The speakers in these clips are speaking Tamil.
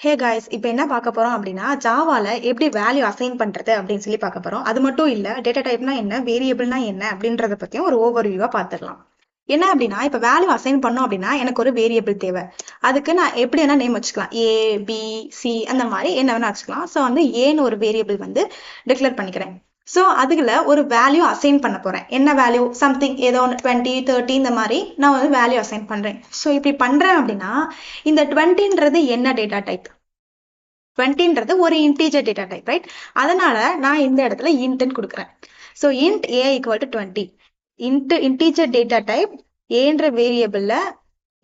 ஹே காய்ஸ், இப்போ என்ன பார்க்க போறோம் அப்படின்னா ஜாவால எப்படி வேல்யூ அசைன் பண்றது அப்படின்னு சொல்லி பார்க்க போறோம். அது மட்டும் இல்ல, டேட்டா டைப்னா என்ன, வேரியபிள்னா என்ன அப்படின்றத பத்தியும் ஒரு ஓவர்வியூவா பார்த்துடலாம். என்ன அப்படின்னா, இப்ப வேல்யூ அசைன் பண்ணோம் அப்படின்னா எனக்கு ஒரு வேரியபிள் தேவை. அதுக்கு நான் எப்படி வேணா நேம் வச்சுக்கலாம், ஏ பி சி அந்த மாதிரி என்ன வேணா வச்சுக்கலாம். ஸோ வந்து ஏன்னு ஒரு வேரியபிள் வந்து டிக்ளேர் பண்ணிக்கிறேன். ஸோ அதுல ஒரு வேல்யூ அசைன் பண்ண போறேன். என்ன வேல்யூ, சம்திங் ஏதோ 20 30 இந்த மாதிரி நான் வந்து வேல்யூ அசைன் பண்றேன். ஸோ இப்படி பண்றேன் அப்படின்னா இந்த 20ன்றது என்ன டேட்டா டைப், 20ன்றது ஒரு இன்டீஜர் டேட்டா டைப், ரைட்? அதனால நான் இந்த இடத்துல இன்ட்னு கொடுக்குறேன். So int a equal to 20. Integer data type ஏன்ற வேரியபிள்ல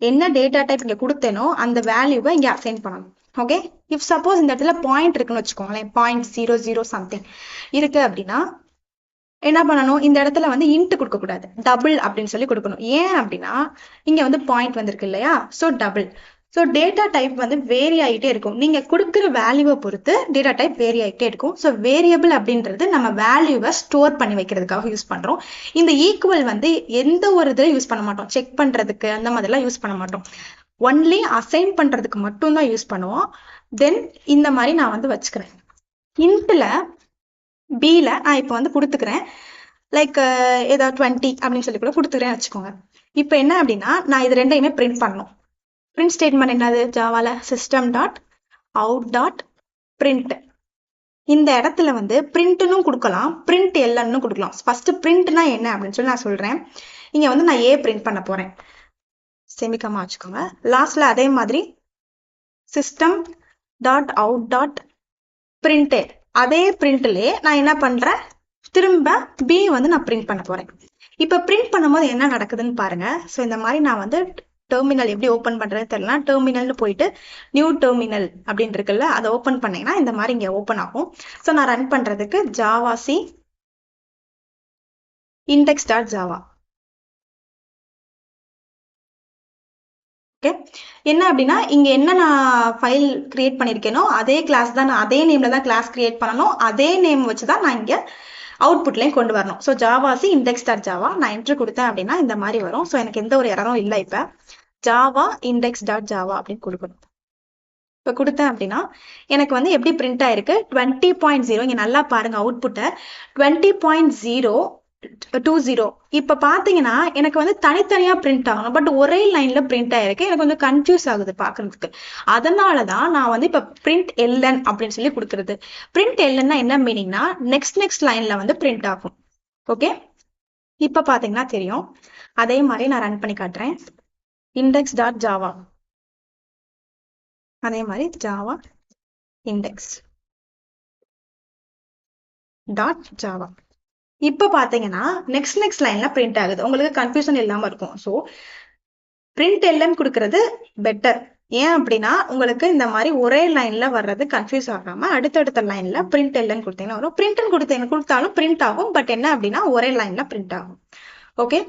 என்ன டேட்டா டைப் இங்க கொடுத்தேனோ அந்த வேல்யூவை இங்க அசைன் பண்ணணும். ஓகே, இஃப் சப்போஸ் இந்த இடத்துல பாயிண்ட் இருக்குன்னு வச்சுக்கோங்களேன், 0.00 சம்திங் இருக்கு அப்படின்னா என்ன பண்ணணும், இந்த இடத்துல வந்து இன்ட் கொடுக்க கூடாது, டபுள் அப்படின்னு சொல்லி கொடுக்கணும். ஏன் அப்படின்னா இங்க வந்து பாயிண்ட் வந்திருக்கு இல்லையா, so double. So data type வந்து வேரி ஆகிட்டே இருக்கும். நீங்க கொடுக்குற வேல்யூவை பொறுத்து டேட்டா டைப் வேரி ஆகிட்டே இருக்கும். ஸோ வேரியபிள் அப்படின்றது நம்ம வேல்யூவை ஸ்டோர் பண்ணி வைக்கிறதுக்காக யூஸ் பண்றோம். இந்த ஈக்குவல் வந்து எந்த ஒரு இதில் யூஸ் பண்ண மாட்டோம், செக் பண்றதுக்கு அந்த மாதிரிலாம் யூஸ் பண்ண மாட்டோம். ஒன்லி அசைன் பண்றதுக்கு மட்டும்தான் யூஸ் பண்ணுவோம். தென் இந்த மாதிரி நான் வந்து வச்சுக்கிறேன். இன்ட்ல பில நான் இப்போ வந்து கொடுத்துக்கிறேன், லைக் ஏதாவது 20 அப்படின்னு சொல்லி கூட கொடுத்துக்கிறேன் வச்சுக்கோங்க. இப்போ என்ன அப்படின்னா நான் இது ரெண்டையுமே பிரிண்ட் பண்ணணும். பிரிண்ட் ஸ்டேட்மெண்ட் என்னது, ஜாவால system dot out dot print. இந்த இடத்துல வந்து பிரிண்ட்னு கொடுக்கலாம், பிரிண்ட் எல்என்னு கொடுக்கலாம். ஃபர்ஸ்ட் பிரிண்ட்னா என்ன அப்படின்னு சொல்லி நான் சொல்றேன். இங்க வந்து நான் ஏ பிரிண்ட் பண்ண போறேன், செமிகமா வச்சுக்கோங்க. லாஸ்ட்ல அதே மாதிரி system dot out dot print, அதே பிரிண்ட்லயே நான் என்ன பண்றேன், திரும்ப பி வந்து நான் பிரிண்ட் பண்ண போறேன். இப்ப பிரிண்ட் பண்ணும்போது என்ன நடக்குதுன்னு பாருங்க. ஸோ இந்த மாதிரி நான் வந்து டெர்மினல் எப்படி ஓப்பன் பண்றதுன்னு தெரியல, டெர்மினல்னு போயிட்டு நியூ டெர்மினல் அப்படின்னு இருக்குல்ல, அதை ஓப்பன் பண்ணீங்கன்னா இந்த மாதிரி இங்க ஓப்பன் ஆகும். ஸோ நான் ரன் பண்றதுக்கு Java C index dot Java. Okay, என்ன அப்படின்னா இங்க என்ன நான் ஃபைல் கிரியேட் பண்ணிருக்கேனோ அதே கிளாஸ் தான், நான் அதே நேம்ல தான் கிளாஸ் கிரியேட் பண்ணணும், அதே நேம் வச்சுதான் நான் இங்க அவுட்புட்லையும் கொண்டு வரணும். So javac index dot Java நான் என்ட்ரு கொடுத்தேன் அப்படின்னா இந்த மாதிரி வரும். ஸோ எனக்கு எந்த ஒரு எரரும் இல்லை. இப்போ ஜாவா இண்டெக்ஸ் டாட் ஜாவா அப்படின்னு கொடுக்கணும். இப்போ கொடுத்தேன் அப்படின்னா எனக்கு வந்து எப்படி பிரிண்ட் ஆயிருக்கு, 20.0. இங்க நல்லா பாருங்க அவுட்புட்டை, 20.020. இப்ப பாத்தீங்கன்னா எனக்கு வந்து தனித்தனியா பிரிண்ட் ஆகணும், பட் ஒரே லைன்ல பிரிண்ட் ஆயிருக்கு. எனக்கு கொஞ்சம் கன்ஃபியூஸ் ஆகுது பாக்குறதுக்கு. அதனாலதான் நான் வந்து இப்ப பிரிண்ட் எல்என் அப்படின்னு சொல்லி கொடுக்குறது. பிரிண்ட் எல்என்னா என்ன மீனிங்னா நெக்ஸ்ட் லைன்ல வந்து பிரிண்ட் ஆகும். ஓகே, இப்ப பாத்தீங்கன்னா தெரியும். அதே மாதிரி நான் ரன் பண்ணி காட்டுறேன். இண்டெக்ஸ் டாட் ஜாவா, அதே மாதிரி ஜாவா இண்டெக்ஸ் டாட் ஜாவா. இப்ப பாத்தீங்கன்னா நெக்ஸ்ட் லைன்ல பிரிண்ட் ஆகுது, உங்களுக்கு கன்ஃபியூஷன் இல்லாம இருக்கும். ஸோ பிரிண்ட் எல்என் கொடுக்கறது பெட்டர். ஏன் அப்படின்னா உங்களுக்கு இந்த மாதிரி ஒரே லைன்ல வர்றது கன்ஃபியூஸ் ஆகாம அடுத்தடுத்த லைன்ல பிரிண்ட் எல்என் கொடுத்தீங்கன்னா வரும். பிரிண்ட்னு கொடுத்தாலும் பிரிண்ட் ஆகும், பட் என்ன அப்படின்னா ஒரே லைன்ல பிரிண்ட் ஆகும். ஓகே,